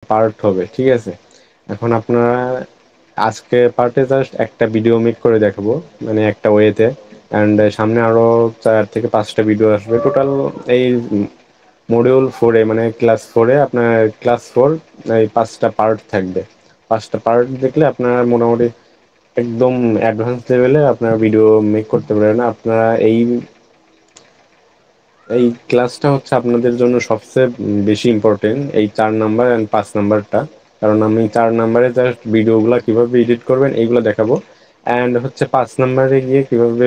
Part হবে, ঠিক আছে? এখন আপনারা আজকে পার্টে জাস্ট একটা ভিডিও মেক করে দেখাবো, মানে একটা ওয়েতে। অ্যান্ড সামনে আরো 4 থেকে 5টা ভিডিও আসবে টোটাল। এই মডিউল 4-এ, মানে ক্লাস 4-এ আপনার ক্লাস 4 এই 5টা পার্ট থাকবে। 5টা পার্ট দেখলে আপনার মোটামুটি একদম অ্যাডভান্স লেভেলে আপনারা ভিডিও মেক করতে পারবেন। আপনারা এই ক্লাসটা হচ্ছে আপনাদের জন্য সবচেয়ে বেশি ইম্পর্টেন্ট, এই 4 নাম্বার অ্যান্ড 5 নাম্বারটা। কারণ আমি 4 নাম্বারে জাস্ট ভিডিওগুলো কিভাবে এডিট করবেন এইগুলো দেখাবো, অ্যান্ড হচ্ছে 5 নাম্বারে গিয়ে কিভাবে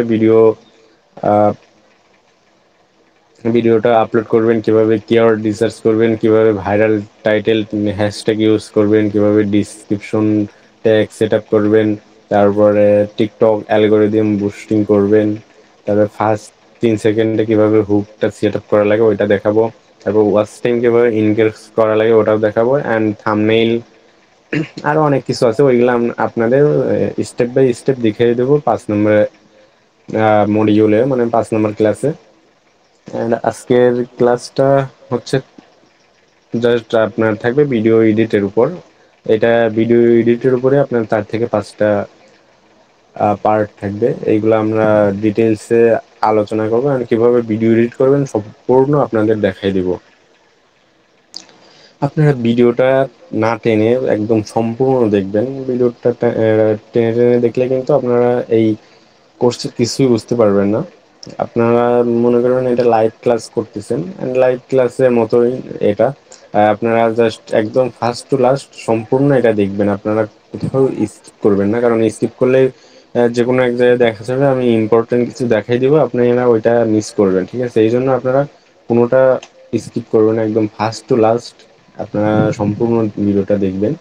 ভিডিওটা আপলোড করবেন, কিভাবে কিওয়ার্ড রিসার্চ করবেন, কিভাবে ভাইরাল টাইটেল হ্যাশট্যাগ ইউজ করবেন, কিভাবে ডিসক্রিপশন ট্যাগ সেট আপ করবেন, তারপরে টিকটক অ্যালগোরিদম বুস্টিং করবেন, তারপরে ফার্স্ট 3 সেকেন্ডে কিভাবে হুকটা সেট আপ করা লাগে ওইটা দেখাবো, তারপর ওয়াচ টাইম কিভাবে ইনক্রিজ করা লাগে ওটাও দেখাবো, অ্যান্ড থাম্বনেইল আরো অনেক কিছু আছে, ওইগুলো আপনাদের স্টেপ বাই স্টেপ দেখিয়ে দেবো 5 নম্বরে মডিউলে, মানে 5 নম্বর ক্লাসে। অ্যান্ড আজকের ক্লাসটা হচ্ছে জাস্ট আপনার থাকবে ভিডিও এডিটের উপর। এটা ভিডিও এডিটের উপরে আপনার 4 থেকে 5টা পার্ট থাকবে, এইগুলো আমরা ডিটেলসে আলোচনা করবো, আর কিভাবে ভিডিও এডিট করবেন সম্পূর্ণ আপনাদের দেখাই দিব। আপনারা ভিডিওটা না টেনে একদম সম্পূর্ণ দেখবেন। ভিডিওটা টেনে টেনে দেখলে কিন্তু আপনারা এই কোর্সে কিছুই বুঝতে পারবেন না। আপনারা মনে করেন এটা লাইভ ক্লাস করতেছেন, লাইভ ক্লাসের মতোই এটা। আপনারা জাস্ট একদম ফার্স্ট টু লাস্ট সম্পূর্ণ এটা দেখবেন, আপনারা কোথাও স্কিপ করবেন না, কারণ স্কিপ করলে যে কোনো এক জায়গায় দেখা যাবে আমি ইম্পর্টেন্ট কিছু দেখাই দিব, আপনারা ওইটা মিস করবেন, ঠিক আছে? এই জন্য আপনারা কোনোটা স্কিপ করবেন না, একদম ফার্স্ট টু লাস্ট আপনারা সম্পূর্ণ ভিডিওটা দেখবেন।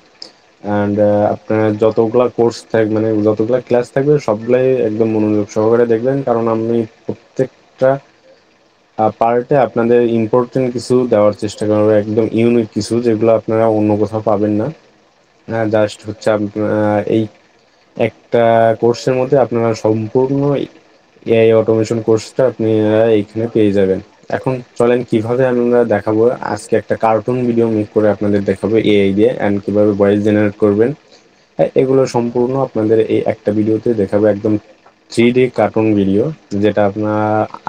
অ্যান্ড আপনার যতগুলা কোর্স থাকবে, মানে যতগুলা ক্লাস থাকবে সবগুলাই একদম মনোযোগ সহকারে দেখবেন, কারণ আমি প্রত্যেকটা পার্টে আপনাদের ইম্পর্টেন্ট কিছু দেওয়ার চেষ্টা করবো, একদম ইউনিক কিছু, যেগুলো আপনারা অন্য কোথাও পাবেন না। জাস্ট হচ্ছে এই একটা কোর্সের মধ্যে আপনারা সম্পূর্ণ এআই অটোমেশন কোর্সটা আপনারা এইখানে পেয়ে যাবেন। এখন চলেন কিভাবে আমরা দেখাবো, আজকে একটা কার্টুন ভিডিও মেক করে আপনাদের দেখাবো এআই দিয়ে, অ্যান্ড কিভাবে ভয়েস জেনারেট করবেন। এগুলো সম্পূর্ণ আপনাদের এই একটা ভিডিওতে দেখাবো, একদম 3D কার্টুন ভিডিও, যেটা আপনারা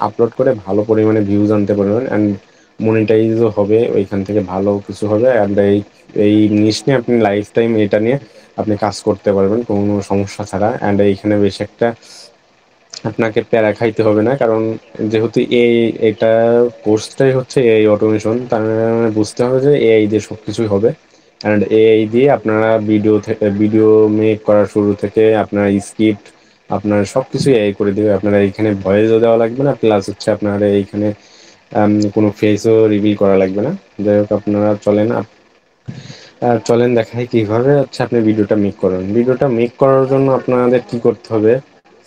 আপলোড করে ভালো পরিমাণে ভিউজ আনতে পারবেন, অ্যান্ড মনিটাইজও হবে, ওইখান থেকে ভালো কিছু হবে। অ্যান্ড এই জিনিস নিয়ে আপনি লাইফ টাইম এটা নিয়ে আপনি কাজ করতে পারবেন কোনো সমস্যা ছাড়া। অ্যান্ড এইখানে বেশ একটা আপনাকে প্যারা খাইতে হবে না, কারণ যেহেতু এটা কোর্সটাই হচ্ছে এআই অটোমেশন, তার মানে বুঝতে হবে যে এআই দিয়ে সব কিছুই হবে। অ্যান্ড এআই দিয়ে আপনারা ভিডিও মেক করার শুরু থেকে আপনার স্ক্রিপ্ট আপনার সব কিছু এআই করে দেবে। আপনারা এইখানে ভয়েসও দেওয়া লাগবে না, প্লাস হচ্ছে আপনারা এইখানে কোনো ফেসও রিভিল করা লাগবে না। যাই হোক, আপনারা চলেন দেখাই কিভাবে হচ্ছে আপনি ভিডিওটা মেক করেন। ভিডিওটা মেক করার জন্য আপনাদের কি করতে হবে,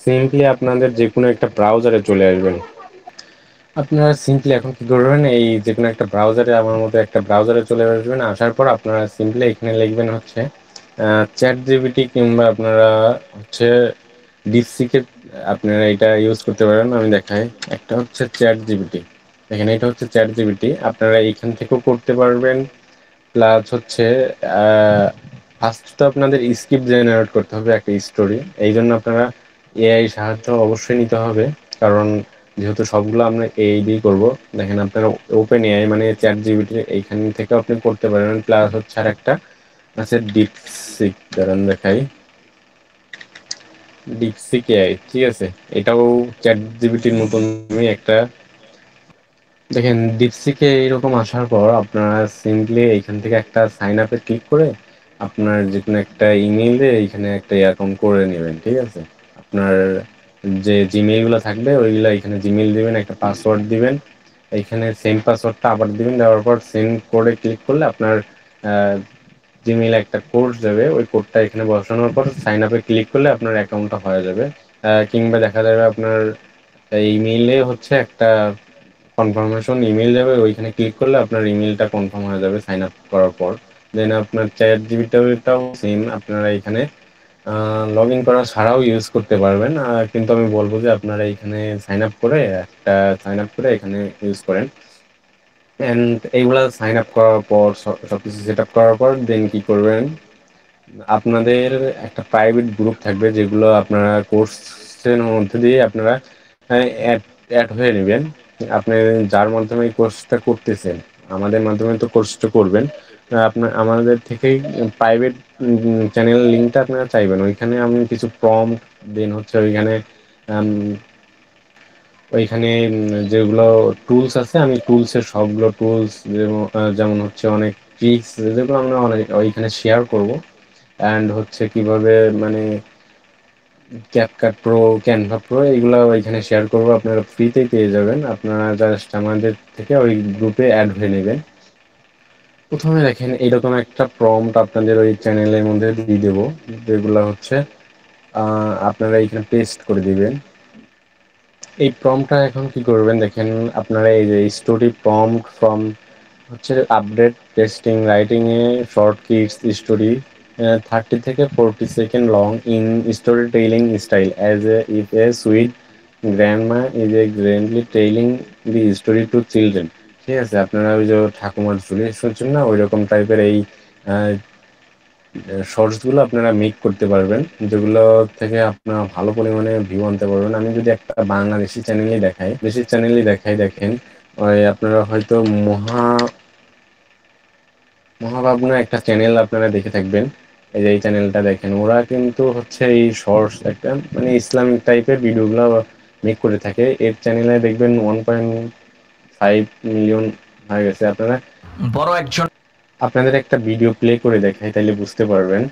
সিম্পলি আপনাদের যে কোনো একটা ব্রাউজারে চলে আসবেন। আপনারা সিম্পলি এখন কি করবেন, এই যে কোনো একটা ব্রাউজারে, আমার মতো একটা ব্রাউজারে চলে আসবেন। আসার পর আপনারা সিম্পলি এখানে লিখবেন হচ্ছে চ্যাট জিপিটি, কিংবা আপনারা হচ্ছে ডিপসিকে আপনারা এটা ইউজ করতে পারেন। আমি দেখাই, একটা হচ্ছে চ্যাট জিপিটি, দেখেন এটা হচ্ছে চ্যাট জিপিটি, আপনারা এইখান থেকেও করতে পারবেন। প্লাস হচ্ছে ফার্স্ট তো আপনাদের স্ক্রিপ্ট জেনারেট করতে হবে একটা স্টোরি, এই জন্য আপনারা এআই সাহায্য অবশ্যই নিতে হবে, কারণ যেহেতু সবগুলো আমরা এআই দিয়ে করবো। দেখেন আপনারা ওপেন এআই মানে চ্যাট জিপিটি এইখান থেকে আপনি করতে পারেন। প্লাস হচ্ছে আর একটা আছে ডিপসিক, দাঁড়ান দেখাই, ডিপসিক এআই, ঠিক আছে? এটাও চ্যাট জিপিটির মতন একটা। দেখেন ডিপসিকে এইরকম আসার পর আপনারা সিম্পলি এইখান থেকে একটা সাইন আপে ক্লিক করে আপনার যে কোনো একটা ইমেইলে এইখানে একটা অ্যাকাউন্ট করে নেবেন, ঠিক আছে? আপনার যে জিমেইলগুলো থাকবে ওইগুলো এখানে জিমেইল দিবেন, একটা পাসওয়ার্ড দিবেন, এইখানে সেম পাসওয়ার্ডটা আবার দিবেন, দেওয়ার পর সেন্ড কোডে ক্লিক করলে আপনার জিমেইল একটা কোড যাবে, ওই কোডটা এখানে বসানোর পর সাইন আপে ক্লিক করলে আপনার অ্যাকাউন্টটা হয়ে যাবে। কিংবা দেখা যাবে আপনার ইমেইলে হচ্ছে একটা কনফার্মেশন ইমেল যাবে, ওইখানে ক্লিক করলে আপনার ইমেলটা কনফার্ম হয়ে যাবে সাইন আপ করার পর। দেন আপনার চ্যাট জিপিটাও সেম, আপনারা এখানে লগ ইন করা ছাড়াও ইউজ করতে পারবেন, কিন্তু আমি বলবো যে আপনারা এখানে সাইন আপ করে এখানে ইউজ করেন। এন্ড এইগুলা সাইন আপ করার পর সবকিছু সেট আপ করার পর দেন কি করবেন, আপনাদের একটা প্রাইভেট গ্রুপ থাকবে যেগুলো আপনারা কোর্সের মধ্যে দিয়ে আপনারা অ্যাড অ্যাড হয়ে নেবেন। আপনি যার মাধ্যমে এই কোর্সটা করতেছেন, আমাদের মাধ্যমে তো কোর্সটা করবেন, আপনার আমাদের থেকেই প্রাইভেট চ্যানেল লিঙ্কটা আপনারা চাইবেন। ওইখানে আমি কিছু প্রম্পট দেন হচ্ছে ওইখানে আম, ওইখানে যেগুলো টুলস আছে আমি টুলসের সবগুলো টুলস যেমন হচ্ছে অনেক ট্রিক্স যেগুলো আমরা অনেক ওইখানে শেয়ার করব। অ্যান্ড হচ্ছে কিভাবে মানে ক্যাপকাট প্রো, ক্যানভা প্রো এইগুলো এখানে শেয়ার করবো, আপনারা ফ্রিতেই পেয়ে যাবেন। আপনারা জাস্ট আমাদের থেকে ওই গ্রুপে অ্যাড হয়ে নেবেন। প্রথমে দেখেন এইরকম একটা প্রম্পট আপনাদের ওই চ্যানেলের মধ্যে দিয়ে দেবো, যেগুলো হচ্ছে আপনারা এখানে পেস্ট করে দিবেন। এই প্রম্পটটা এখন কি করবেন দেখেন, আপনারা এই যে স্টোরি প্রম্পট ফ্রম হচ্ছে update testing writing a short kids story 30 থেকে 40 second long in story telling style as a if a sweet grandma is a grandly telling the story to children. ঠিক আছে, আপনারা ওই যে ঠাকুমার ঝুলি শুনছেন না, ওই রকম টাইপের এই শর্টস গুলো আপনারা মেক করতে পারবেন, যেগুলো থেকে আপনারা ভালো পরিমাণে ভিউ আনতে পারবেন। আমি যদি একটা বাংলাদেশি চ্যানেলই দেখাই দেখেন, ওই আপনারা হয়তো মহাভাবনা একটা চ্যানেল আপনারা দেখে থাকবেন। এই যে এই চ্যানেলটা দেখেন, ওরা কিন্তু হচ্ছে এই শর্টস একটা মানে ইসলামিক টাইপের ভিডিওগুলো মেক করে থাকে। এর চ্যানেলে দেখবেন 1.5 মিলিয়ন হয়ে গেছে। আপনারা বড় একজন আপনাদের একটা ভিডিও প্লে করে দেখাই তাইলে বুঝতে পারবেন।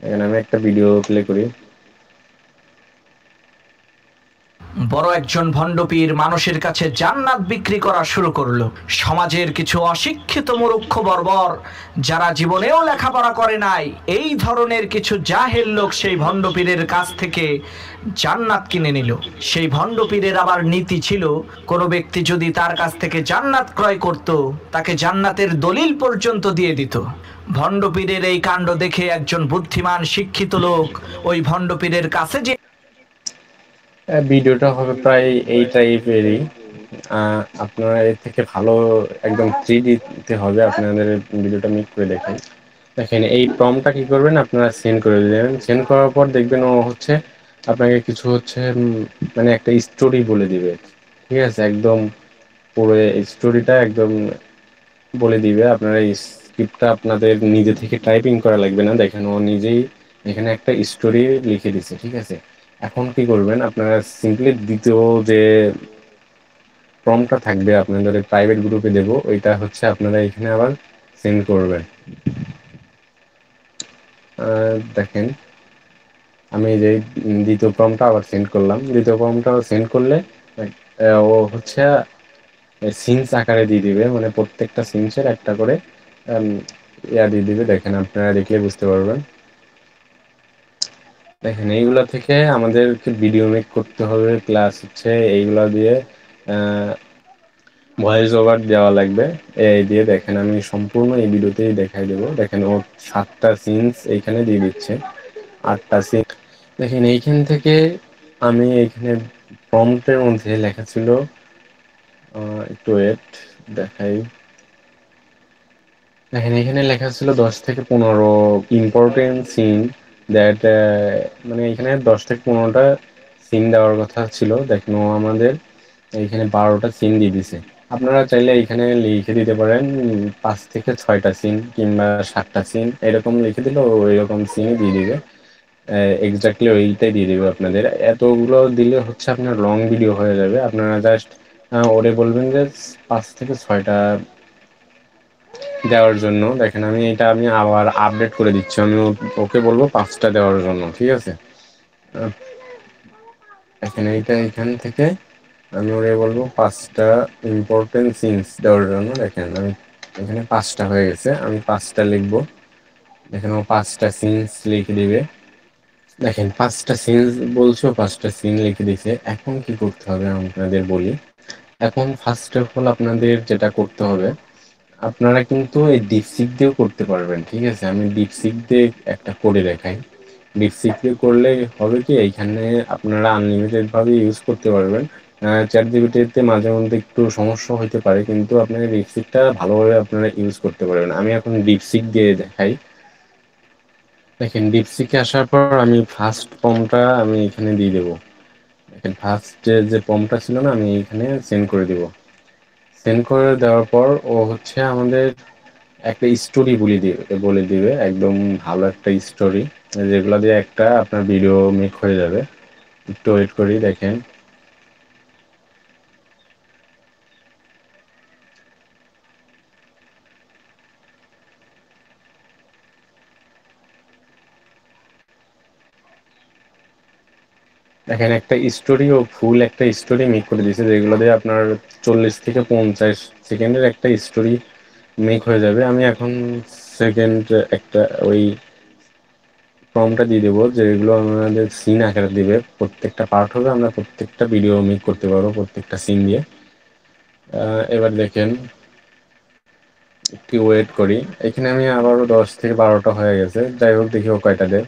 এখানে আমি একটা ভিডিও প্লে করি। ভণ্ডপীর মানুষের কাছে জান্নাত বিক্রি করা শুরু করলো। সমাজের কিছু অশিক্ষিত মূর্খ বর্বর যারা জীবনেও লেখাপড়া করে নাই, এই ধরনের কিছু জাহেল লোক সেই ভণ্ডপীরের কাছ থেকে জান্নাত কিনে নিল। সেই ভণ্ডপীরের আবার নীতি ছিল, কোনো ব্যক্তি যদি তার কাছ থেকে জান্নাত ক্রয় করত, তাকে জান্নাতের দলিল পর্যন্ত দিয়ে দিত। ভণ্ডপীরের এই কাণ্ড দেখে একজন বুদ্ধিমান শিক্ষিত লোক ওই ভণ্ডপীরের কাছে যে ভিডিওটা হবে প্রায় এই টাইপেরই। আপনারা এর থেকে ভালো একদম 3D-তে হবে। আপনাদের ভিডিওটা মেক করে দেখেন। দেখেন এই প্রম্পটটা কি করবেন, আপনারা সেন্ড করে দেবেন। সেন্ড করার পর দেখবেন ও হচ্ছে আপনাকে কিছু হচ্ছে মানে একটা স্টোরি বলে দিবে। ঠিক আছে, একদম পুরো স্টোরিটা একদম বলে দিবে। আপনারা এই স্ক্রিপ্টটা আপনাদের নিজে থেকে টাইপিং করা লাগবে না। দেখেন ও নিজেই এখানে একটা স্টোরি লিখে দিছে। ঠিক আছে, এখন কি করবেন, আপনারা সিম্পলি দ্বিতীয় যে প্রম্পটটা থাকবে আপনাদের প্রাইভেট গ্রুপে দেবো, ওইটা হচ্ছে আপনারা এখানে আবার সেন্ড করবেন। দেখেন আমি এই যে দ্বিতীয় প্রম্পটটা আবার সেন্ড করলাম। দ্বিতীয় প্রম্পটটা সেন্ড করলে ও হচ্ছে সিনস আকারে দিয়ে দিবে, মানে প্রত্যেকটা সিনসের একটা করে ইয়া দিয়ে দিবে। দেখেন আপনারা দেখলে বুঝতে পারবেন। দেখেন এইগুলা থেকে আমাদেরকে ভিডিও মেক করতে হবে, প্লাস হচ্ছে এইগুলা দিয়ে ভয়েস ওভার দেওয়া লাগবে। এই দিয়ে দেখেন আমি সম্পূর্ণ এই ভিডিওতেই দেখাই দেবো। দেখেন ও 7টা সিনস এইখানে দিয়ে দিচ্ছে, 8টা সিন। দেখেন এইখান থেকে আমি এইখানে প্রম্পটের মধ্যে লেখা ছিল, একটু ওয়েট দেখাই। দেখেন এখানে লেখা ছিল 10 থেকে 15 ইম্পর্টেন্ট সিন দ্যাট, মানে এখানে 10 থেকে 15টা সিন দেওয়ার কথা ছিল। দেখেন ও আমাদের এইখানে 12টা সিন দিয়ে দিছে। আপনারা চাইলে এইখানে লিখে দিতে পারেন 5 থেকে 6টা সিন কিংবা 7টা সিন, এরকম লিখে দিলে ও এরকম সিনই দিয়ে দিবে। এক্স্যাক্টলি ওইটাই দিয়ে দিবে আপনাদের। এতগুলো দিলে হচ্ছে আপনার লং ভিডিও হয়ে যাবে। আপনারা জাস্ট ওরে বলবেন যে 5 থেকে 6টা দেওয়ার জন্য। দেখেন আমি আবার আপডেট করে দিচ্ছি। আমি ওকে বলবো 5টা দেওয়ার জন্য। ঠিক আছে, আহ, দেখেন এইটা এখান থেকে আমি ওরে বলবো 5টা ইম্পর্টেন্ট সিনস দেওয়ার জন্য। দেখেন আমি এখানে 5টা হয়ে গেছে, আমি 5টা লিখবো। দেখেন ও 5টা সিনস লিখে দিবে। দেখেন 5টা সিনস বলছো, 5টা সিন লিখে দিছে। এখন কি করতে হবে আপনাদের বলি। এখন ফার্স্ট অফ অল আপনাদের যেটা করতে হবে, আপনারা কিন্তু এই ডিপসিক দিয়েও করতে পারবেন। ঠিক আছে, আমি ডিপসিক দিয়ে একটা করে দেখাই। ডিপসিক দিয়ে করলে হবে কি, এইখানে আপনারা আনলিমিটেড ভাবে ইউজ করতে পারবেন। চ্যাট জিপিটিতে মাঝে মধ্যে একটু সমস্যা হইতে পারে, কিন্তু আপনার ডিপসিকটা ভালোভাবে আপনারা ইউজ করতে পারবেন। আমি এখন ডিপসিক দিয়ে দেখাই। দেখেন ডিপসিকে আসার পর আমি ফার্স্ট পমটা আমি এখানে দিয়ে দেবো। দেখেন ফার্স্ট যে পমটা ছিল না, আমি এখানে সেন্ড করে দিব। সেন্ড করে দেওয়ার পর ও হচ্ছে আমাদের একটা স্টোরি বলে দিবে একদম ভালো একটা স্টোরি, যেগুলো দিয়ে একটা আপনার ভিডিও মেক হয়ে যাবে। একটু ওয়েট করি, দেখেন। দেখেন একটা স্টোরি, ও ফুল একটা স্টোরি মেক করে দিয়েছে, যেগুলো দিয়ে আপনার 40 থেকে 50 সেকেন্ডের একটা স্টোরি মেক হয়ে যাবে। আমি এখন সেকেন্ড একটা ওই প্রম্পটটা দিয়ে দেবো, যেগুলো আমাদের সিন আকারে দিবে, প্রত্যেকটা পার্ট হবে, আমরা প্রত্যেকটা ভিডিও মেক করতে পারবো প্রত্যেকটা সিন দিয়ে। এবার দেখেন, একটু ওয়েট করি। এখানে আমি আবারও 10 থেকে 12টা হয়ে গেছে, যাই হোক দেখি ও কয়টা দেয়।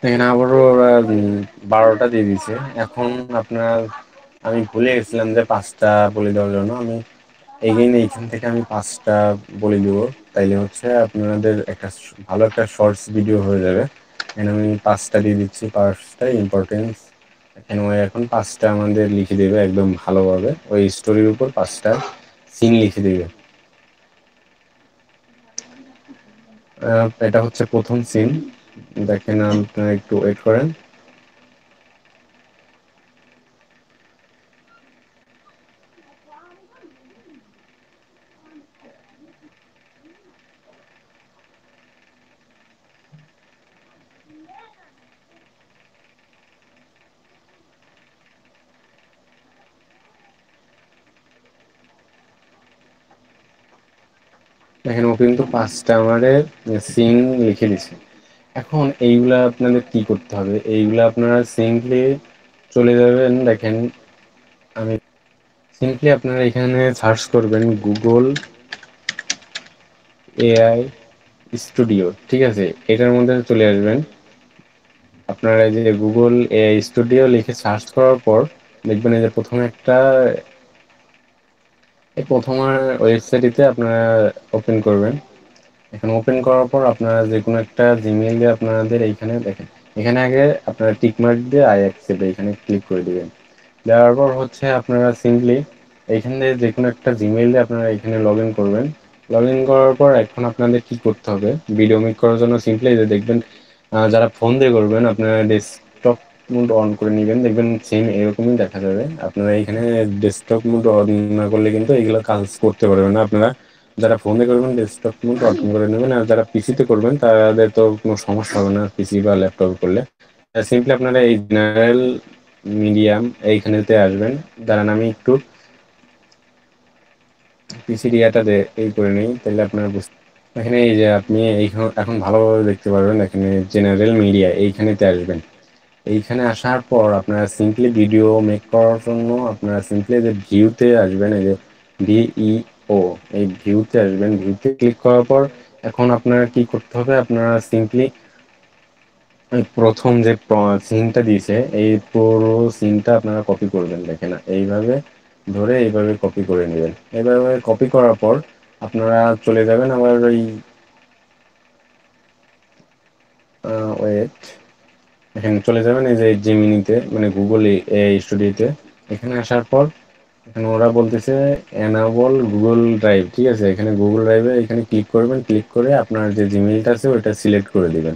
এখানে আবারও ওরা 12টা দিয়ে দিছে। এখন আপনার, আমি ভুলে গেছিলাম যে 5টা বলে দেওয়ার জন্য, আমি এগেইন এইখান থেকে আমি 5টা বলে দিব। তাইলে হচ্ছে আপনাদের একটা ভালো একটা শর্টস ভিডিও হয়ে যাবে। এখানে আমি 5টা দিয়ে দিচ্ছি, 5টা ইম্পর্টেন্স। এখানে ওই এখন 5টা আমাদের লিখে দেবে একদম ভালোভাবে, ওই স্টোরির উপর 5টা সিন লিখে দেবে। এটা হচ্ছে প্রথম সিন। দেখেন, আপনারা একটু ওয়েট করেন। দেখেন ও কিন্তু 5টা আমাদের সিন লিখে দিছে। এখন এইগুলা আপনাদের কি করতে হবে, এইগুলা আপনারা সিম্পলি চলে যাবেন। দেখেন আমি সিম্পলি আপনারা এখানে সার্চ করবেন গুগল এআই স্টুডিও, ঠিক আছে? এটার মধ্যে চলে আসবেন। আপনারা এই যে গুগল এআই স্টুডিও লিখে সার্চ করার পর দেখবেন এই যে প্রথমে একটা, এই প্রথম ওয়েবসাইটে আপনারা ওপেন করবেন। এখানে ওপেন করার পর আপনারা যে কোনো একটা জিমেইল দিয়ে আপনাদের এইখানে দেখেন, এখানে আগে আপনারা টিকমার্ক দিয়ে আই অ্যাকসেপ্ট এখানে ক্লিক করে দিবেন। দেওয়ার পর হচ্ছে আপনারা সিম্পলি এইখান থেকে যে কোনো একটা জিমেইল দিয়ে আপনারা এখানে লগ ইন করবেন। লগ ইন করার পর এখন আপনাদের কি করতে হবে, ভিডিও মেক করার জন্য সিম্পলি যে দেখবেন, যারা ফোন দিয়ে করবেন আপনারা ডেস্কটপ মোড অন করে নেবেন, দেখবেন সেম এরকমই দেখা যাবে। আপনারা এখানে ডেস্কটপ মোড অন না করলে কিন্তু এগুলো কাজ করতে পারবেন না। আপনারা যারা ফোনে করবেন ডেস্কটপ মোড অন করে নেবেন, আর যারা পিসিতে করবেন তাদের তো কোনো সমস্যা হবে না পিসি বা ল্যাপটপ করলে। সিম্পলি আপনারা এই জেনারেল মিডিয়াম এইখানেতে আসবেন। দাঁড়ান আমি একটু পিসি এরিয়াটা এই করে নিই, তাহলে আপনারা বুঝতে, এখানে এই যে আপনি এইখানে এখন ভালোভাবে দেখতে পারবেন। এখানে জেনারেল মিডিয়া এইখানেতে আসবেন। এইখানে আসার পর আপনারা সিম্পলি ভিডিও মেক করার জন্য আপনারা সিম্পলি যে ভিউতে আসবেন, এই যে ভিইও, এই ভিউতে আসবেন। ভিউতে ক্লিক করার পর এখন আপনারা কি করতে হবে, আপনারা সিম্পলি এই প্রথম যে সিনটা দিয়েছে এই পুরো সিনটা আপনারা কপি করবেন। দেখেন এইভাবে ধরে এইভাবে কপি করে নেবেন। এইভাবে কপি করার পর আপনারা চলে যাবেন আবার ওই ওয়েট, এখানে চলে যাবেন এই যে জিমিনিতে, মানে গুগল এআই স্টুডিওতে। এখানে আসার পর এখানে ওরা বলতেছে এনাবল গুগল ড্রাইভ, ঠিক আছে? এখানে গুগল ড্রাইভে এখানে ক্লিক করবেন। ক্লিক করে আপনার যে জিমেইলটা আছে ওইটা সিলেক্ট করে দিবেন।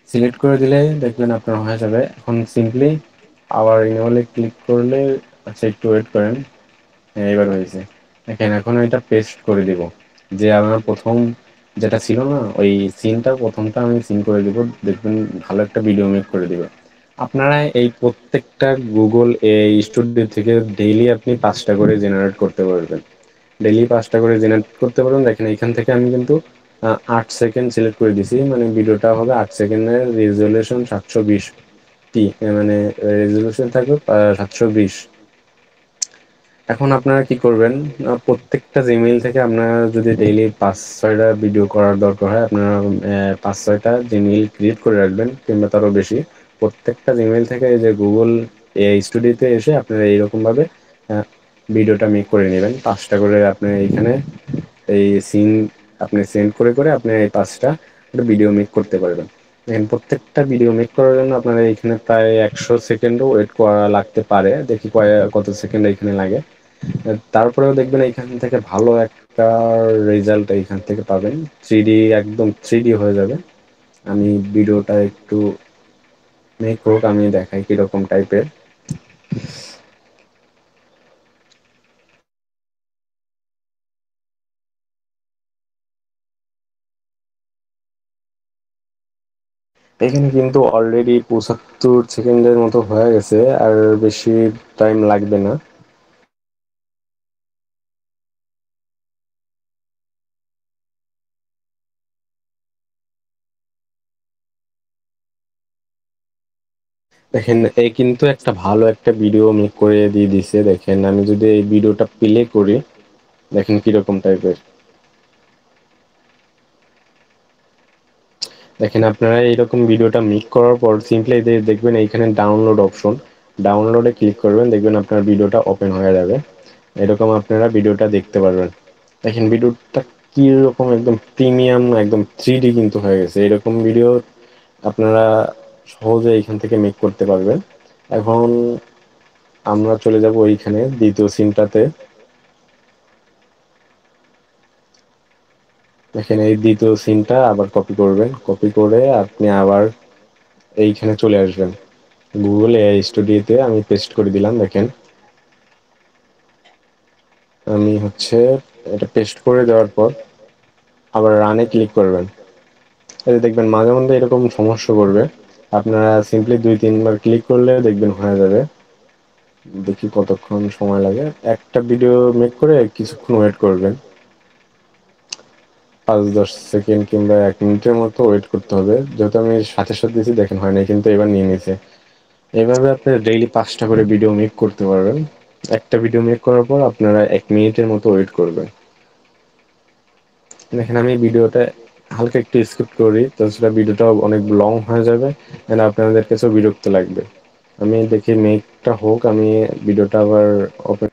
সিলেক্ট করে দিলে দেখবেন আপনার হয়ে যাবে। এখন সিম্পলি আবার ইনেবলে ক্লিক করলে, আচ্ছা একটু ওয়েট করেন। হ্যাঁ এবার হয়েছে। দেখেন এখন এটা পেস্ট করে দিব, যে আমার প্রথম যেটা ছিল না ওই সিনটা, প্রথমটা আমি সিন করে দিব, দেখবেন ভালো একটা ভিডিও মেক করে দিবে। আপনারা এই প্রত্যেকটা গুগল এই স্টুডিও থেকে ডেইলি আপনি 5টা করে জেনারেট করতে পারবেন। ডেইলি 5টা করে জেনারেট করতে পারবেন। দেখেন এখান থেকে আমি কিন্তু 8 সেকেন্ড সিলেক্ট করে দিছি, মানে ভিডিওটা হবে 8 সেকেন্ডের, রেজলিউশন 720p, মানে রেজলিউশন থাকবে 720। এখন আপনারা কি করবেন, প্রত্যেকটা জিমেইল থেকে আপনারা যদি ডেইলি 5-6টা ভিডিও করার দরকার হয়, আপনারা 5-6টা জিমেইল ক্রিয়েট করে রাখবেন, কিংবা তারও বেশি। প্রত্যেকটা জিমেইল থেকে এই যে গুগল এআই স্টুডিওতে এসে আপনারা এইরকম ভাবে ভিডিওটা মেক করে নেবেন। 5টা করে আপনি এইখানে এই সিন আপনি সেন্ড করে করে আপনি এই 5টা ভিডিও মেক করতে পারবেন। দেখেন, প্রত্যেকটা ভিডিও মেক করার জন্য আপনার এইখানে প্রায় 100 সেকেন্ডও ওয়েট করা লাগতে পারে, দেখি কত সেকেন্ড এইখানে লাগে। তারপরেও দেখবেন এইখান থেকে ভালো একটা রেজাল্ট এইখান থেকে পাবেন, 3D, একদম 3D হয়ে যাবে। আমি ভিডিওটা একটু মেক হোক, আমি দেখাই কিরকম টাইপের। এখানে কিন্তু অলরেডি 75 সেকেন্ডের মতো হয়ে গেছে, আর বেশি টাইম লাগবে না। দেখেন, এই কিন্তু একটা ভালো একটা ভিডিও মেক করে দিয়ে দিছে। দেখেন, আমি যদি এই ভিডিওটা প্লে করি, দেখেন কিরকম টাইপের। দেখেন, আপনারা এইরকম ভিডিওটা মেক করার পর সিম্পলি দেখবেন এইখানে ডাউনলোড অপশন, ডাউনলোডে ক্লিক করবেন, দেখবেন আপনার ভিডিওটা ওপেন হয়ে যাবে। এরকম আপনারা ভিডিওটা দেখতে পারবেন। দেখেন ভিডিওটা কি রকম, একদম প্রিমিয়াম, একদম 3D কিন্তু হয়ে গেছে। এরকম ভিডিও আপনারা সহজে এখান থেকে মেক করতে পারবেন। এখন আমরা চলে যাব এইখানে দ্বিতীয় সিনটাতে। দেখেন, এই দ্বিতীয় সিনটা আবার কপি করবেন, কপি করে আপনি আবার এইখানে চলে আসবেন, গুগল এআই স্টুডিওতে আমি পেস্ট করে দিলাম। দেখেন, আমি এটা পেস্ট করে দেওয়ার পর আবার রানে ক্লিক করবেন। এই দেখবেন মাঝে মধ্যে এরকম সমস্যা করবে, আপনারা সিম্পলি 2-3 বার ক্লিক করলে দেখবেন হয়ে যাবে। দেখি কতক্ষণ সময় লাগে। একটা ভিডিও মেক করে কিছুক্ষণ ওয়েট করবেন, 5-10 সেকেন্ড কিংবা 1 মিনিটের মতো ওয়েট করতে হবে। যেহেতু আমি সাথে সাথে দিয়েছি, দেখেন হয় না, কিন্তু এবার নিয়ে নিছে। এইভাবে আপনি ডেইলি 5টা করে ভিডিও মেক করতে পারবেন। একটা ভিডিও মেক করার পর আপনারা 1 মিনিটের মতো ওয়েট করবেন। দেখেন, আমি ভিডিওটা হালকা একটু স্কিপ করি, তো সেটা ভিডিওটা অনেক লং হয়ে যাবে, এন্ড আপনাদের কাছেও বিরক্ত লাগবে। আমি দেখি মেকটা হোক, আমি ভিডিওটা আবার ওপেন।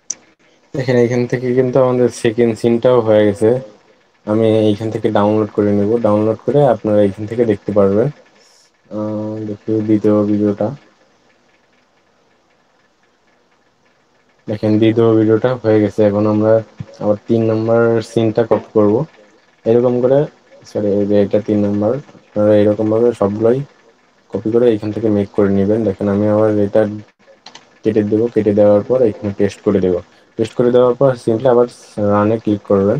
দেখেন, এখান থেকে কিন্তু আমাদের সেকেন্ড সিনটাও হয়ে গেছে। আমি এইখান থেকে ডাউনলোড করে নেব, ডাউনলোড করে আপনারা এইখান থেকে দেখতে পারবেন। দেখি দ্বিতীয় ভিডিওটা। দেখেন, দ্বিতীয় ভিডিওটা হয়ে গেছে। এখন আমরা আবার 3 নম্বর সিনটা কপি করব, এরকম করে। সরি, এটা 3 নম্বর। আপনারা এরকম ভাবে সবগুলোই কপি করে এখান থেকে মেক করে নেবেন। দেখেন, আমি আবার এটা কেটে দেবো, কেটে দেওয়ার পর এখানে পেস্ট করে দেবো। পেস্ট করে দেওয়ার পর সিম্পলি আবার রানে ক্লিক করবেন।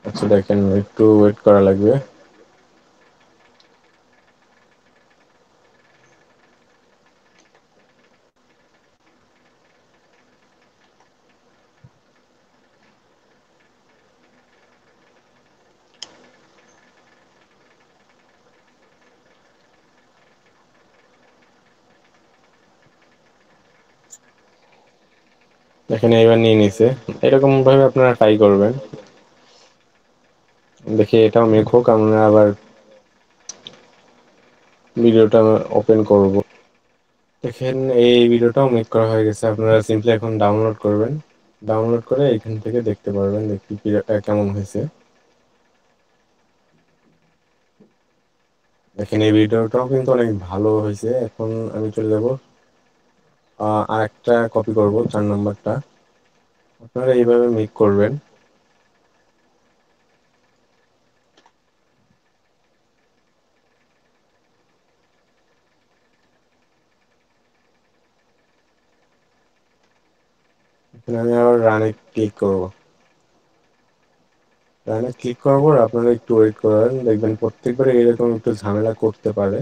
আচ্ছা, দেখেন একটু ওয়েট করা লাগবে। দেখেন, এবার নিয়ে নিছে। এরকম ভাবে আপনারা ট্রাই করবেন। দেখি এটাও মেক হোক, আমরা আবার ভিডিওটা ওপেন করব। দেখেন, এই ভিডিওটাও মেক করা হয়ে গেছে। আপনারা সিম্পলি এখন ডাউনলোড করবেন, ডাউনলোড করে এখান থেকে দেখতে পারবেন দেখি কেমন হয়েছে। দেখেন, এই ভিডিওটাও কিন্তু অনেক ভালো হয়েছে। এখন আমি চলে যাব আরেকটা কপি করব, 4 নম্বরটা। আপনারা এইভাবে মেক করবেন। এখন আমি আবার রানে ক্লিক করব। রানে ক্লিক করার পর আপনারা একটু ওয়েট করেন, দেখবেন প্রত্যেকবারে এরকম একটু ঝামেলা করতে পারে।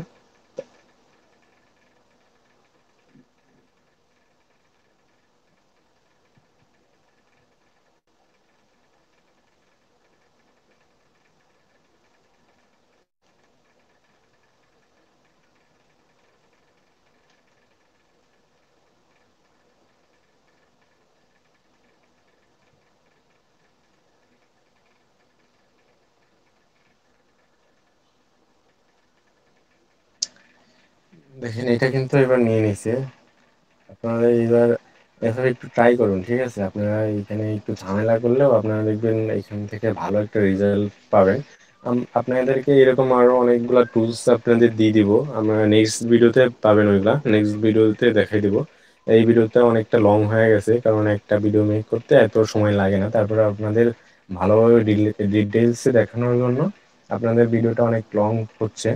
দেখেন এটা কিন্তু এবার নিয়ে নিছে। আপনারা এইবার এভাবে একটু ট্রাই করুন, ঠিক আছে? আপনারা এখানে একটু ঝামেলা করলেও আপনারা দেখবেন এখান থেকে ভালো একটা রেজাল্ট পাবেন। আপনাদেরকে এরকম আরো অনেকগুলা টুলস আপনাদের দিয়ে দিব। আমরা নেক্সট ভিডিওতে পাবেন, ওইগুলা নেক্সট ভিডিওতে দেখাই দিব। এই ভিডিওটা অনেকটা লং হয়ে গেছে, কারণ একটা ভিডিও মেক করতে এত সময় লাগে না। তারপরে আপনাদের ভালোভাবে ডিটেলসে দেখানোর জন্য আপনাদের ভিডিওটা অনেক লং হচ্ছে।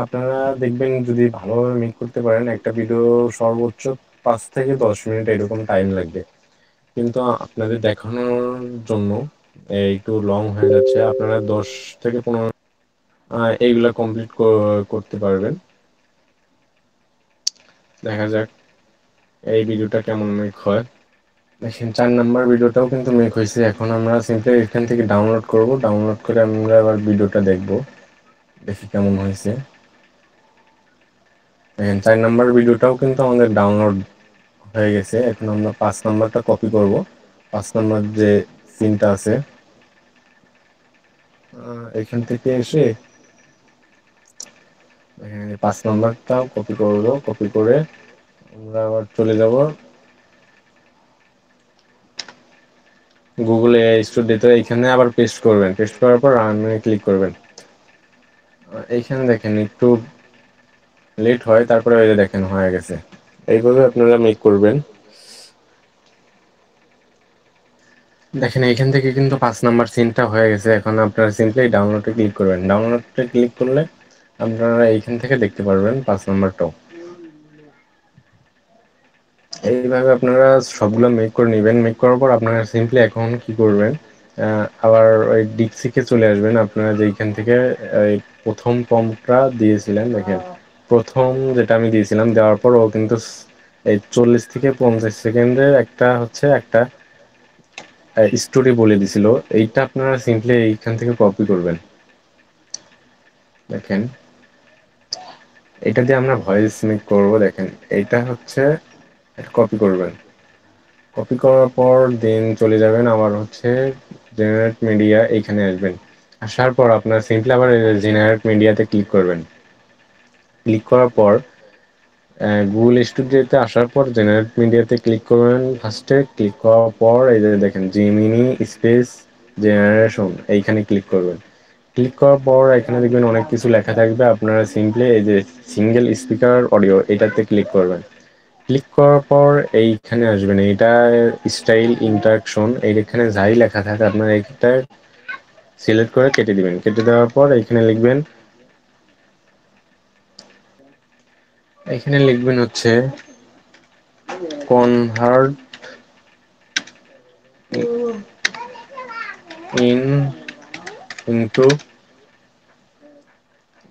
আপনারা দেখবেন যদি ভালোভাবে মেক করতে পারেন, একটা ভিডিও সর্বোচ্চ 5 থেকে 10 মিনিট এরকম টাইম লাগবে। কিন্তু আপনাদের দেখানোর জন্য একটু লং হয়ে যাচ্ছে। আপনারা 10 থেকে 15 এইগুলা কমপ্লিট করতে পারবেন। দেখা যাক এই ভিডিওটা কেমন মেক হয়। দেখেন 4 নাম্বার ভিডিওটাও কিন্তু মেক হয়েছে। এখন আমরা সিম্পলি এখান থেকে ডাউনলোড করব, ডাউনলোড করে আমরা আবার ভিডিওটা দেখব, দেখি কেমন হয়েছে। দেখেন 4 নাম্বার ভিডিওটাও কিন্তু আমাদের ডাউনলোড হয়ে গেছে। এখন আমরা 5 নাম্বারটা কপি করব। 5 নাম্বার যে সিনটা আছে, এখান থেকে এসে দেখেন 5 নাম্বারটাও কপি করব। কপি করে আমরা আবার চলে যাব গুগল এআই স্টুডিওতে। এখানে আবার পেস্ট করবেন, পেস্ট করার পর রানে ক্লিক করবেন। এইখানে দেখেন একটু লেট হয়, তারপরে ওই যে দেখেন হয়ে গেছে। এইভাবে আপনারা মেক করবেন। দেখেন এইখান থেকে কিন্তু 5 নাম্বার সিনটা হয়ে গেছে। এখন আপনারা সিম্পলি ডাউনলোডে ক্লিক করবেন। ডাউনলোডে ক্লিক করলে আপনারা এইখান থেকে দেখতে পারবেন 5 নাম্বারটাও। এইভাবে আপনারা সবগুলো মেক করে নেবেন। মেক করার পর আপনারা সিম্পলি এখন কি করবেন, আবার ওই ডিক্সিকে চলে আসবেন। আপনারা যেইখান থেকে এই প্রথম প্রম্পটটা দিয়েছিলেন, দেখেন প্রথম যেটা আমি দিয়েছিলাম, দেওয়ার পর ও কিন্তু এই 40 থেকে 50 সেকেন্ডের একটা স্টোরি বলে দিছিল। এইটা আপনারা সিম্পলি এইখান থেকে কপি করবেন। দেখেন এটা দিয়ে আমরা ভয়েস মেক করব। দেখেন এইটা হচ্ছে কপি করবেন। কপি করার পর দেন চলে যাবেন আবার হচ্ছে জেনারেট মিডিয়া, এইখানে আসবেন। আসার পর আপনার সিম্পলি আবার জেনারেট মিডিয়াতে ক্লিক করবেন। ক্লিক করার পর গুগল স্টুডিওতে আসার পর জেনারেট মিডিয়াতে ক্লিক করবেন। ফার্স্টে ক্লিক করার পর এই যে দেখেন জিমিনি স্পেস জেনারেশন, এইখানে ক্লিক করবেন। ক্লিক করার পর এখানে দেখবেন অনেক কিছু লেখা থাকবে। আপনারা সিম্পলি এই যে সিঙ্গেল স্পিকার অডিও, এটাতে ক্লিক করবেন। ক্লিক করার পর এইখানে আসবেন, এইটা স্টাইল ইন্টারাকশন, এইখানে যাই লেখা থাকে আপনারা এইটা সিলেক্ট করে কেটে দিবেন। কেটে দেওয়ার পর এইখানে লিখবেন, এখানে লিখবেন হচ্ছে convert in into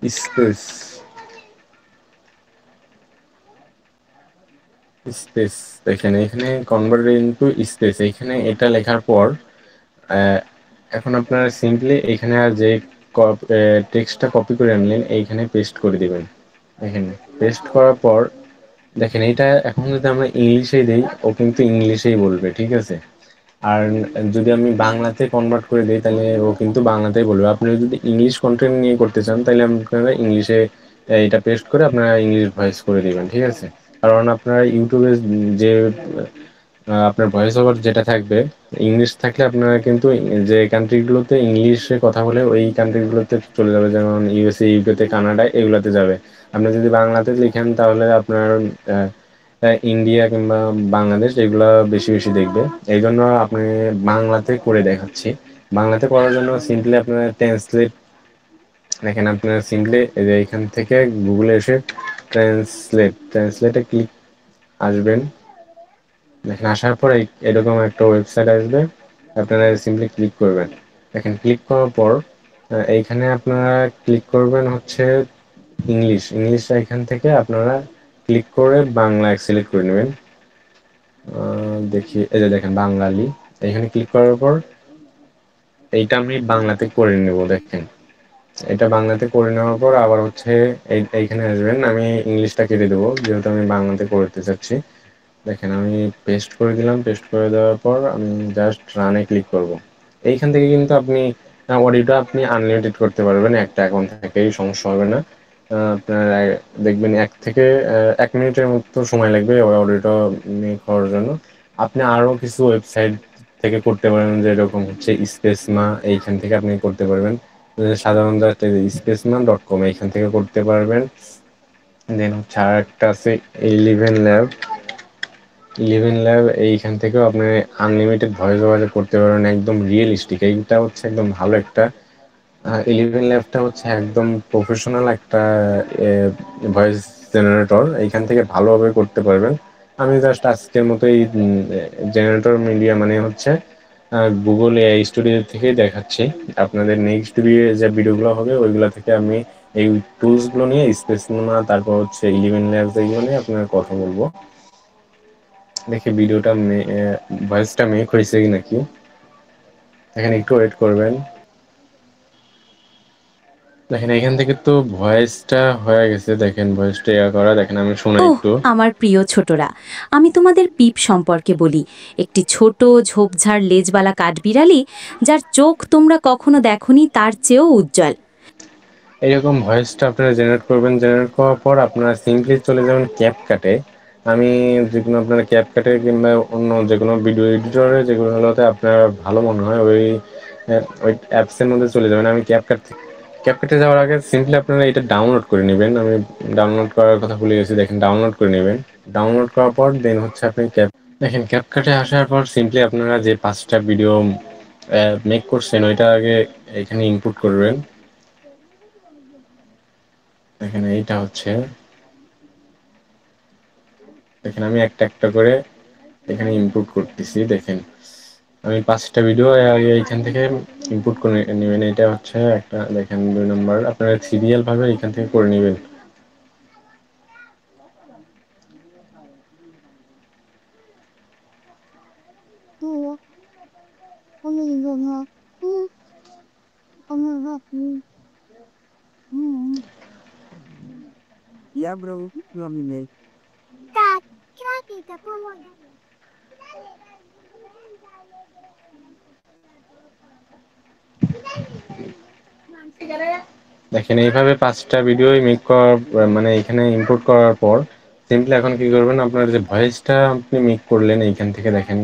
space space. দেখেন এখানে কনভার্ট ইনটু স্পেস, এইখানে এটা লেখার পর আহ, এখন আপনারা সিম্পলি এখানে আর যে টেক্সটটা কপি করে আনলেন এইখানে পেস্ট করে দিবেন। এখানে পেস্ট করার পর দেখেন এইটা এখন যদি আমরা ইংলিশেই দেই, ও কিন্তু ইংলিশেই বলবে, ঠিক আছে? আর যদি আমি বাংলাতে কনভার্ট করে দিই, তাহলে ও কিন্তু বাংলাতেই বলবে। আপনি যদি ইংলিশ কন্টেন্ট নিয়ে করতে চান, তাহলে আপনারা ইংলিশে এটা পেস্ট করে আপনারা ইংলিশ ভয়েস করে দিবেন, ঠিক আছে? কারণ আপনারা ইউটিউবে যে আপনার ভয়েস ওভার যেটা থাকবে, ইংলিশ থাকলে আপনারা কিন্তু যে কান্ট্রিগুলোতে ইংলিশে কথা বলে ওই কান্ট্রিগুলোতে চলে যাবে, যেমন ইউএসএ, ইউকেতে, কানাডা, এগুলোতে যাবে। আপনি যদি বাংলাতে লিখেন তাহলে আপনার ইন্ডিয়া কিংবা বাংলাদেশ এগুলা বেশি বেশি দেখবে। এই জন্য আপনি বাংলাতে করে দেখাচ্ছি। বাংলাতে করার জন্য সিম্পলি আপনার ট্রান্সলেট, দেখেন আপনার সিম্পলি এই যে এখান থেকে গুগলে এসে ট্রান্সলেটে ক্লিক আসবেন। দেখেন আসার পর এরকম একটা ওয়েবসাইট আসবে, আপনারা সিম্পলি ক্লিক করবেন। দেখেন ক্লিক করার পর এইখানে আপনারা ক্লিক করবেন হচ্ছে ইংলিশটা এখান থেকে আপনারা ক্লিক করে বাংলা সিলেক্ট করে নেবেন। দেখি এই যে দেখেন বাঙালি, এখানে ক্লিক করার পর এইটা আমি বাংলাতে করে নেব। দেখেন এটা বাংলাতে করে নেওয়ার পর আবার হচ্ছে এইখানে আসবেন। আমি ইংলিশটা কেটে দেবো যেহেতু আমি বাংলাতে করতে চাচ্ছি। দেখেন আমি পেস্ট করে দিলাম। পেস্ট করে দেওয়ার পর আমি জাস্ট রানে ক্লিক করব। এইখান থেকে কিন্তু আপনি অডিওটা আপনি আনলিমিটেড করতে পারবেন, একটা অ্যাকাউন্ট থেকেই সমস্যা হবে না। আপনার দেখবেন 1 থেকে 1 মিনিটের মতো সময় লাগবে ওই অডিওটা মেক হওয়ার জন্য। আপনি আরো কিছু ওয়েবসাইট থেকে করতে পারেন, যেরকম হচ্ছে স্পেসমা, এইখান থেকে আপনি করতে পারবেন। সাধারণত স্পেসমা.com এইখান থেকে করতে পারবেন। দেন হচ্ছে আর একটা আছে ইলেভেন ল্যাব এইখান থেকেও আপনি আনলিমিটেড ভয়েস ওভার করতে পারবেন, একদম রিয়েলিস্টিক। এইটা হচ্ছে একদম ভালো একটা। ইলেভেন ল্যাবটা হচ্ছে একদম প্রফেশনাল একটা ভয়েস জেনারেটর, এইখান থেকে ভালোভাবে করতে পারবেন। আমি জাস্ট আজকের মতো এই জেনারেটর মিডিয়া মানে হচ্ছে গুগল এআই স্টুডিও থেকে দেখাচ্ছি। আপনাদের নেক্সট যে ভিডিওগুলো হবে ওইগুলো থেকে আমি এই টুলসগুলো নিয়ে স্পেসমা, তারপর হচ্ছে ইলেভেন ল্যাবস, এইগুলো নিয়ে আপনার কথা বলবো। দেখি ভিডিওটা ভয়েসটা মেক হয়েছে কি নাকি, এখানে একটু ওয়েট করবেন। দেখেন এখান থেকে তো ভয়েসটা হয়ে গেছে, দেখেন ভয়েসটা করা, দেখেন আমি শোনাই ওহ একটু। আমার প্রিয় ছোটরা, আমি তোমাদের পিপ সম্পর্কে বলি। একটি ছোট ঝোপঝাড় লেজওয়ালা কাঠবিড়ালি, যার চোখ তোমরা কখনো দেখোনি তার চেয়েও উজ্জ্বল। এইরকম ভয়েসটা আপনারা জেনারেট করবেন। জেনারেট করার পর আপনারা সিম্পলি চলে যাবেন ক্যাপকাটে। আমি যেগুলো আপনারা ক্যাপকাটে কিংবা অন্য যে কোনো ভিডিও এডিটরে যেগুলোতে আপনার ভালো মনে হয় ওই অ্যাপসের মধ্যে চলে যাবেন। আমি ক্যাপকাটে যাওয়ার আগে সিম্পলি আপনারা এটা ডাউনলোড করে নেবেন। আমি ডাউনলোড করার কথা ভুলে গেছি, দেখেন ডাউনলোড করে নেবেন। ডাউনলোড করার পর দেন হচ্ছে আপনি দেখেন ক্যাপকাটে আসার পর সিম্পলি আপনারা যে 5টা ভিডিও মেক করছেন ওইটা আগে এখানে ইনপুট করবেন। দেখেন এইটা হচ্ছে, দেখেন আমি একটা একটা করে এখানে ইনপুট করতেছি। দেখেন আমি 5টা ভিডিও এইখান থেকে ইনপুট করে নেবেন। এটা হচ্ছে একটা, দেখেন 2 নম্বর আপনারা সিরিয়াল ভাবে এখান থেকে করে নেবেন। Ya, bro, lo animé. দেখেন এইভাবে 5টা ভিডিও মেক করার মানে এখানে ইনপুট করার পর সিম্পলি এখন কি করবেন, আপনার যে ভয়েসটা আপনি মেক করলেন এইখান থেকে দেখেন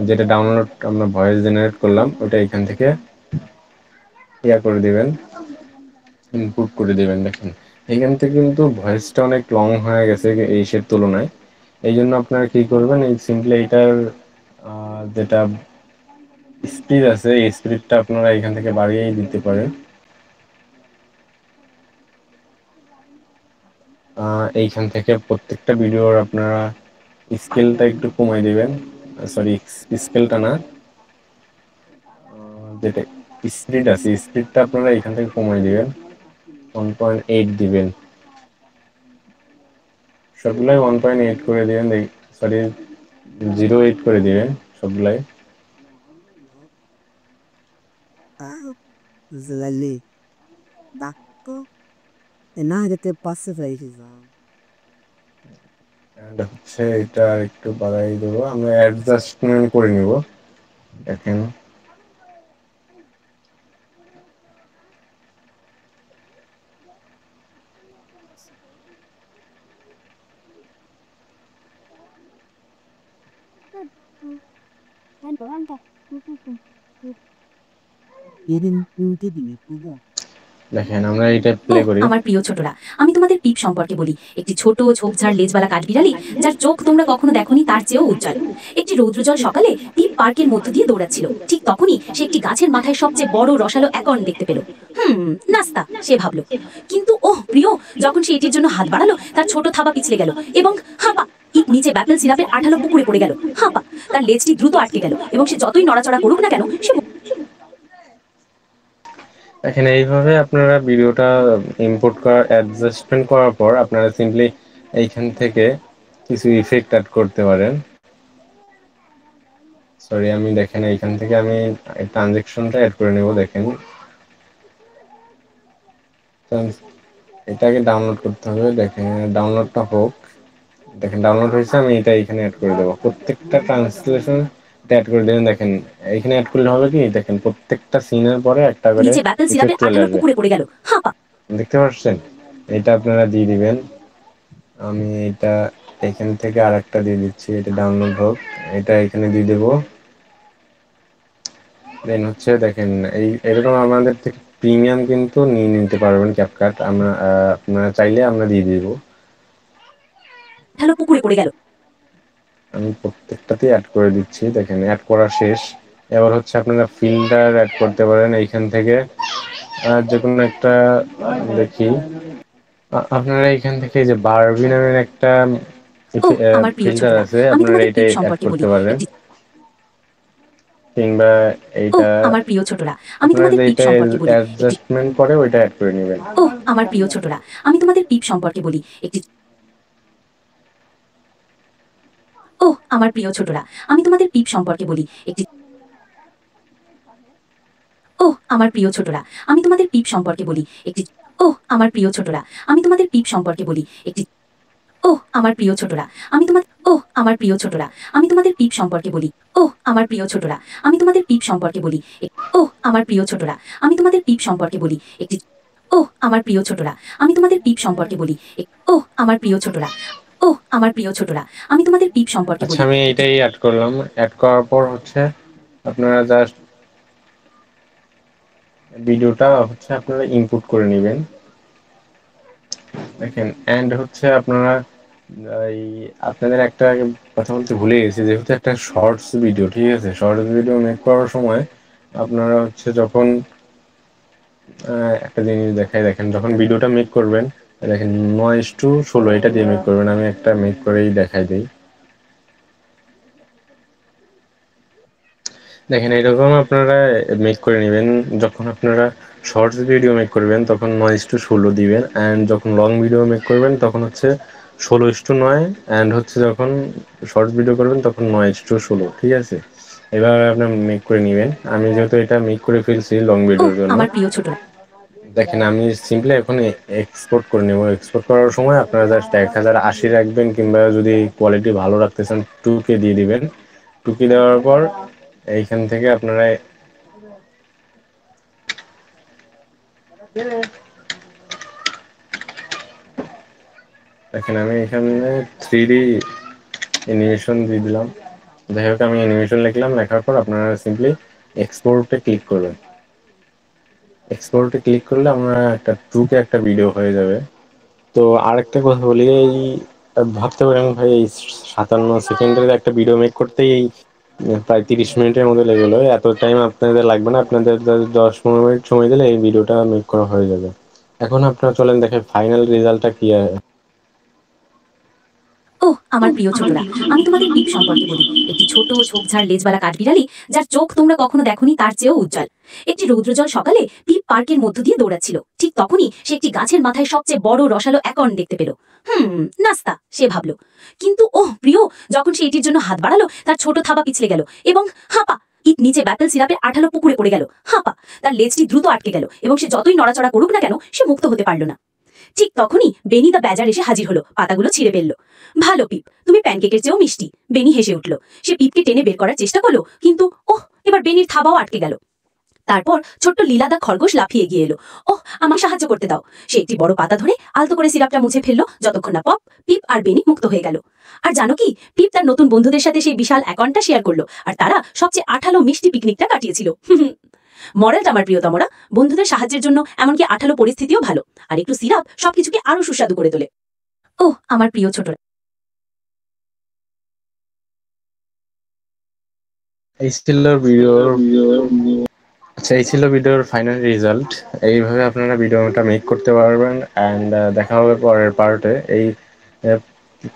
যেটা ডাউনলোড আমরা ভয়েস জেনারেট করলাম ওটা এখান থেকে করে দিবেন, ইনপুট করে দিবেন। দেখেন এখান থেকে কিন্তু ভয়েসটা অনেক লং হয়ে গেছে এইসের তুলনায়। এই জন্য আপনারা কি করবেন, এই সিম্পলি এইটার যেটা স্পিড আছে এই স্পিডটা আপনারা এখান থেকে বাড়িয়েই দিতে পারেন। এইখান থেকে প্রত্যেকটা ভিডিওর আপনারা স্কেলটা একটু কমাই দিবেন। সরি, স্কেলটা না, যেটা স্পিড আছে স্পিডটা আপনারা এখান থেকে কমাই দিবেন, 1.8 দিবেন। সবগুলাই 1.8 করে দিবেন। সরি, 0.8 করে দিবেন সবগুলাই। Ah, zlali. Dakko. না যেতে পারছে যাই And হচ্ছে এটা একটু বাড়াই দেবো, আমরা অ্যাডজাস্টমেন্ট করে নিব। দেখেন এদিন তিনটে দিনে পূজা দেখেন আমরা এটা প্লে ওহ করি। আমার প্রিয় ছোটরা, আমি তোমাদের পিপ সম্পর্কে বলি। একটি ছোট ঝোপঝাড় লেজওয়ালা কাঠবিড়ালি, যার চোখ তোমরা কখনো দেখোনি তার চেয়েও উজ্জ্বল। একটি রৌদ্রজল সকালে পিপ পার্কের মধ্য দিয়ে দৌড়াচ্ছিল। ঠিক তখনই সে একটি গাছের মাথায় সবচেয়ে বড় রসালো অ্যাকর্ন দেখতে পেল। নাস্তা, সে ভাবলো। কিন্তু ওহ প্রিয়, যখন সে এটির জন্য হাত বাড়ালো, তার ছোট থাবা পিছলে গেল এবং হাঁপা ইট নিচে ব্যাপেল সিরাপের আঠালো পুকুরে পড়ে গেল। হাঁপা, তার লেজটি দ্রুত আটকে গেল এবং সে যতই নড়াচড়া করুক না কেন সে দেখেন এইভাবে আপনারা ভিডিওটা ইম্পোর্ট করার অ্যাডজাস্টমেন্ট করার পর আপনারা সিম্পলি এইখান থেকে কিছু ইফেক্ট অ্যাড করতে পারেন। সরি, আমি দেখেন এইখান থেকে আমি ট্রানজেকশনটা অ্যাড করে নেব। দেখেন এটাকে ডাউনলোড করতে হবে। দেখেন ডাউনলোডটা হোক, দেখেন ডাউনলোড হয়েছে, আমি এটা এখানে অ্যাড করে দেবো। প্রত্যেকটা ট্রান্সলেশন অ্যাড করে দেবেন। দেখেন এখানে অ্যাড করলে হবে কি, দেখেন প্রত্যেকটা সিনের পরে একটা করে নিচে ব্যাপেল ইফেক্ট সিরাপের চলে আঠালো আসবে। পুকুরে পড়ে গেল। হাঁপা, দেখতে পাচ্ছেন? এটা আপনারা দিয়ে দিবেন। আমি এটা এখান থেকে আরেকটা দিয়ে দিচ্ছি, এটা ডাউনলোড হোক, এটা এখানে দিয়ে দেবো। দেন হচ্ছে দেখেন এই এরকম আমাদের থেকে প্রিমিয়াম কিন্তু নিয়ে নিতে পারবেন ক্যাপকাট, আমরা আপনারা চাইলে আমরা দিয়ে দিব। ঢালো পুকুরে পড়ে গেল। আমি প্রত্যেকটাতেই অ্যাড করে দিচ্ছি, দেখেন অ্যাড করা শেষ। এবার হচ্ছে আপনারা ফিল্টার অ্যাড করতে পারেন এইখান থেকে, যে কোনো একটা দেখি। আপনারা এখান থেকে যে বারবি নামের একটা ওহ আমার প্রিয় ফিল্টার ছোটরা, আছে, আমি আপনারা তোমাদের পিপ এটাই অ্যাড সম্পর্কে করতে বলি পারেন, একটি। কিংবা ওহ এইটা আমার প্রিয় ছোটরা, আমি আপনারা তোমাদের পিপ যেটা সম্পর্কে বলি একটি। অ্যাডজাস্টমেন্ট করে ওইটা অ্যাড করে নেবেন। ওহ আমার প্রিয় ছোটরা, আমি তোমাদের পিপ সম্পর্কে বলি একটি। ওহ আমার প্রিয় ছোটরা, আমি তোমাদের পিপ সম্পর্কে বলি একটি। ওহ আমার প্রিয় ছোটরা, আমি তোমাদের পিপ সম্পর্কে বলি একটি। ওহ আমার প্রিয় ছোটরা, আমি তোমাদের পিপ সম্পর্কে বলি একটি। ওহ আমার প্রিয় ছোটরা, আমি তোমার ওহ আমার প্রিয় ছোটরা, আমি তোমাদের পিপ সম্পর্কে বলি। ওহ আমার প্রিয় ছোটরা, আমি তোমাদের পিপ সম্পর্কে বলি। ওহ আমার প্রিয় ছোটরা, আমি তোমাদের পিপ সম্পর্কে বলি একটি। ওহ আমার প্রিয় ছোটরা, আমি তোমাদের পিপ সম্পর্কে বলি। ওহ আমার প্রিয় ছোটরা, ওহ আমার প্রিয় ছোটরা, আমি তোমাদের পিপ সম্পর্কে আচ্ছা বলি আমি একটি। এইটাই অ্যাড করলাম। অ্যাড করার পর হচ্ছে আপনারা জাস্ট ভিডিওটা হচ্ছে আপনারা ইনপুট করে নেবেন। দেখেন এন্ড হচ্ছে আপনারা এই আপনাদের একটা কথা বলতে ভুলে গেছি, যেহেতু একটা শর্টস ভিডিও, ঠিক আছে, শর্টস ভিডিও মেক করার সময় আপনারা হচ্ছে যখন একটা জিনিস দেখাই, দেখেন যখন ভিডিওটা মেক করবেন, দেখেন 9:16 এটা দিয়ে মেক করবেন। আমি একটা মেক করেই দেখাই দিই। দেখেন এরকম আপনারা মেক করে নেবেন। যখন আপনারা শর্টস ভিডিও মেক করবেন তখন 9:16 দিবেন, অ্যান্ড যখন লং ভিডিও মেক করবেন তখন হচ্ছে 16:9, অ্যান্ড হচ্ছে যখন শর্টস ভিডিও করবেন তখন 9:16, ঠিক আছে। এভাবে আপনার মেক করে নেবেন। আমি যেহেতু এটা মেক করে ফেলছি লং ওহ ভিডিওর জন্য, আমার প্রিয় ছোটরা। দেখেন আমি সিম্পলি এখন এক্সপোর্ট করে নেব। এক্সপোর্ট করার সময় আপনারা জাস্ট 1080 রাখবেন, কিংবা যদি কোয়ালিটি ভালো রাখতে চান 2K দিয়ে দিবেন। 2K দেওয়ার পর এইখান থেকে আপনারা দেখেন আমি এখানে 3D অ্যানিমেশন দিয়ে দিলাম। যাই হোক আমি অ্যানিমেশন লিখলাম, লেখার পর আপনারা সিম্পলি এক্সপোর্টে ক্লিক করবেন। এক্সপোর্টে ক্লিক করলে আমরা একটা 2K একটা ভিডিও হয়ে যাবে। তো আরেকটা কথা বলি, এই ভাবতে পারেন ভাই এই 57 সেকেন্ডের একটা ভিডিও মেক করতেই এই প্রায় 30 মিনিটের মতো লেগে গেলো। এত টাইম আপনাদের লাগবে না, আপনাদের 10-15 মিনিট সময় দিলে এই ভিডিওটা মেক করা হয়ে যাবে। এখন আপনারা চলেন দেখে ফাইনাল রেজাল্টটা কি হয়। ওহ আমার প্রিয় ছোটরা, আমি তোমাদের পিপ সম্পর্কে বলি একটি ছোট ঝোপঝাড় লেজওয়ালা কাঠবিড়ালি, যার চোখ তোমরা কখনো দেখোনি তার চেয়েও উজ্জ্বল। একটি রৌদ্রজল সকালে পিপ পার্কের মধ্য দিয়ে দৌড়াচ্ছিল। ঠিক তখনই সে একটি গাছের মাথায় সবচেয়ে বড় রসালো অ্যাকর্ন দেখতে পেল। নাস্তা, সে ভাবলো। কিন্তু ওহ প্রিয়, যখন সে এটির জন্য হাত বাড়ালো তার ছোট থাবা পিছলে গেল এবং হাঁপা ইট নিচে ব্যাপেল সিরাপের আঠালো পুকুরে পড়ে গেল। হাঁপা তার লেজটি দ্রুত আটকে গেল এবং সে যতই নড়াচড়া করুক না কেন সে মুক্ত হতে পারল না। ঠিক তখনই বেনি দ্য ব্যাজার এসে হাজির হলো, পাতাগুলো ছিঁড়ে ফেললো। ভালো পিপ, তুমি প্যানকেকের চেয়েও মিষ্টি। বেনি হেসে উঠল। সে পিপকে টেনে বের করার চেষ্টা করলো, কিন্তু ওহ এবার বেনির থাবাও আটকে গেল। তারপর ছোট্ট লীলাদা খরগোশ লাফিয়ে এগিয়ে এলো। ওহ আমাকে সাহায্য করতে দাও। সে একটি বড় পাতা ধরে আলতো করে সিরাপটা মুছে ফেললো, যতক্ষণ না পপ, পিপ আর বেনি মুক্ত হয়ে গেল। আর জানো কি, পিপ তার নতুন বন্ধুদের সাথে সেই বিশাল অ্যাকাউন্টটা শেয়ার করলো, আর তারা সবচেয়ে আঠালো মিষ্টি পিকনিকটা কাটিয়েছিল। মডেলটা আমার প্রিয়তমরা, বন্ধুদের সাহায্যের জন্য এমনকি আঠালো পরিস্থিতিও ভালো, আর একটু সিরাপ সবকিছুকে আরো সুস্বাদু করে তোলে। ওহ আমার প্রিয় ছোটরা। এই ছিল ভিডিওর আচ্ছা এই ছিল ভিডিওর ফাইনাল রেজাল্ট। এইভাবে আপনারা ভিডিওটা মেক করতে পারবেন, অ্যান্ড দেখা হবে পরের পার্টে। এই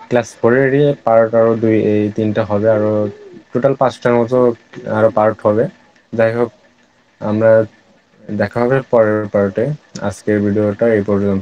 ক্লাস 4-এরই পার্ট আরও 2-3টা হবে, আরও টোটাল 5টার মতো আরও পার্ট হবে। যাই হোক আমরা দেখা হবে পরের পার্টে। আজকের ভিডিওটা এই পর্যন্ত।